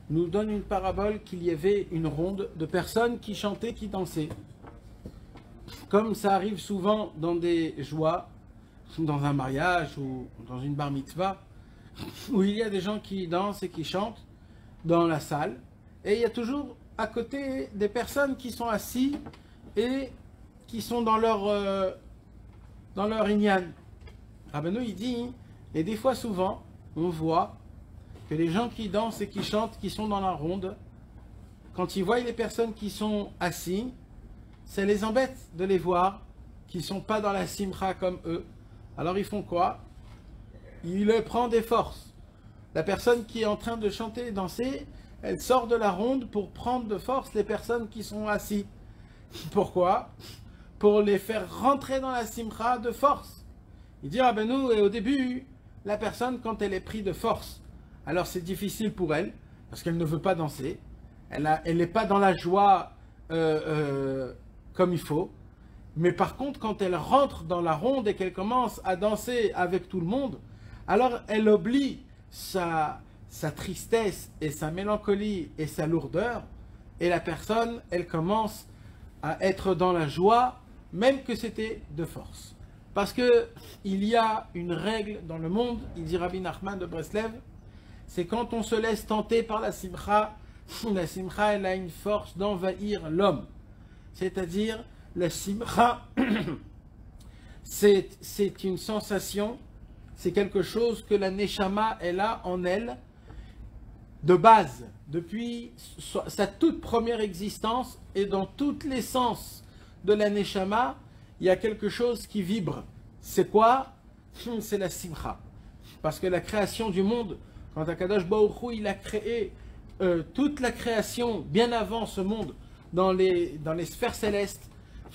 nous donne une parabole qu'il y avait une ronde de personnes qui chantaient, qui dansaient. Comme ça arrive souvent dans des joies, dans un mariage ou dans une bar mitzvah, où il y a des gens qui dansent et qui chantent dans la salle, et il y a toujours à côté des personnes qui sont assises et qui sont dans leur inyan. Rabbeinu il dit, et des fois souvent, on voit que les gens qui dansent et qui chantent, qui sont dans la ronde, quand ils voient les personnes qui sont assises, ça les embête de les voir, qui ne sont pas dans la simcha comme eux. Alors ils font quoi? Il prend des forces. La personne qui est en train de chanter et danser, elle sort de la ronde pour prendre de force les personnes qui sont assises. Pourquoi? Pour les faire rentrer dans la simcha de force. Il dit, Rabbeinu, et au début, la personne, quand elle est prise de force, alors c'est difficile pour elle, parce qu'elle ne veut pas danser, elle n'est pas dans la joie comme il faut. Mais par contre, quand elle rentre dans la ronde et qu'elle commence à danser avec tout le monde, alors elle oublie sa tristesse et sa mélancolie et sa lourdeur, et la personne, elle commence à être dans la joie, même que c'était de force. Parce que il y a une règle dans le monde, il dit Rabbi Nachman de Breslev, c'est quand on se laisse tenter par la simcha elle a une force d'envahir l'homme. C'est-à-dire, la simcha, c'est une sensation, c'est quelque chose que la neshama, elle a en elle, de base, depuis sa toute première existence, et dans toute l'essence de la neshama, il y a quelque chose qui vibre. C'est quoi? C'est la simcha. Parce que la création du monde, quand Akadosh Baruch Hu, il a créé toute la création, bien avant ce monde, dans les sphères célestes,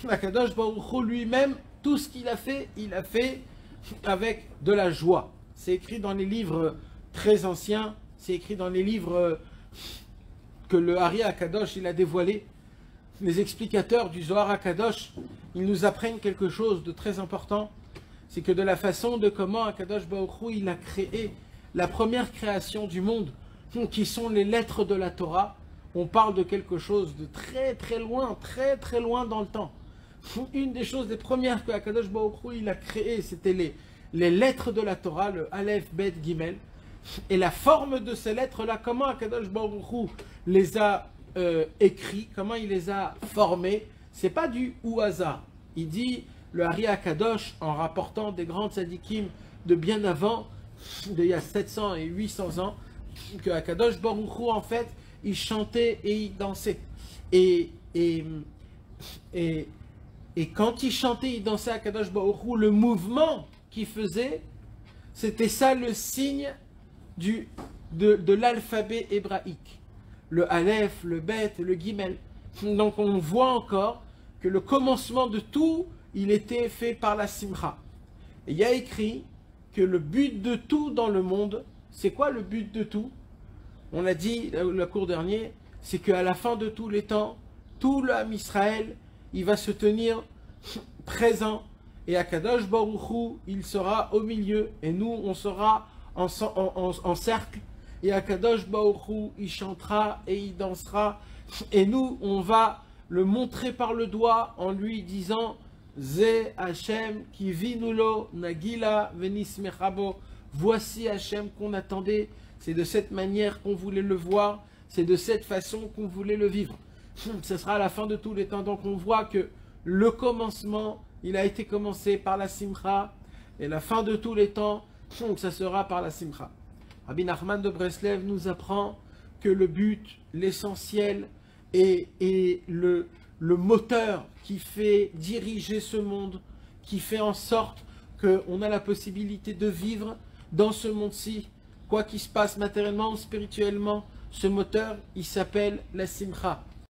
Akadosh Baruch Hu lui-même, tout ce qu'il a fait, il a fait avec de la joie. C'est écrit dans les livres très anciens, c'est écrit dans les livres que le Ari Akadosh il a dévoilé. Les explicateurs du Zohar Akadosh, ils nous apprennent quelque chose de très important. C'est que de la façon de comment Akadosh Baruch Hu, il a créé la première création du monde, qui sont les lettres de la Torah, on parle de quelque chose de très très loin dans le temps. Une des choses, des premières que Akadosh Baruch Hu, il a créé, c'était les lettres de la Torah, le Aleph, Bet, Gimel. Et la forme de ces lettres-là, comment Akadosh Baruch Hu les a écrits, comment il les a formés, c'est pas du ou hasard. Il dit, le Hari Akadosh, en rapportant des grands tzadikim de bien avant, d'il y a 700 et 800 ans, que Akadosh Baruch Hu, en fait, il chantait et il dansait. Et quand il chantait, il dansait à Akadosh Baruch Hu, le mouvement qu'il faisait, c'était ça le signe de l'alphabet hébraïque. Le Aleph, le Bet, le Gimel. Donc on voit encore que le commencement de tout, il était fait par la Simcha. Et il y a écrit que le but de tout dans le monde, c'est quoi le but de tout? On l'a dit le cours dernier, c'est qu'à la fin de tous les temps, tout le Ham Israël, il va se tenir présent. Et Akadosh Baruch Hu, il sera au milieu. Et nous, on sera en cercle. Et Akadosh Baruch Hu, il chantera et il dansera. Et nous, on va le montrer par le doigt en lui disant Ze Hashem ki vinulo nagila venismechabo. Voici Hashem qu'on attendait. C'est de cette manière qu'on voulait le voir. C'est de cette façon qu'on voulait le vivre. Ce sera à la fin de tous les temps. Donc on voit que le commencement, il a été commencé par la simcha. Et la fin de tous les temps, ça sera par la simcha. Rabbi Nachman de Breslev nous apprend que le but, l'essentiel et le moteur qui fait diriger ce monde, qui fait en sorte qu'on a la possibilité de vivre dans ce monde-ci, quoi qu'il se passe matériellement ou spirituellement, ce moteur, il s'appelle la simcha.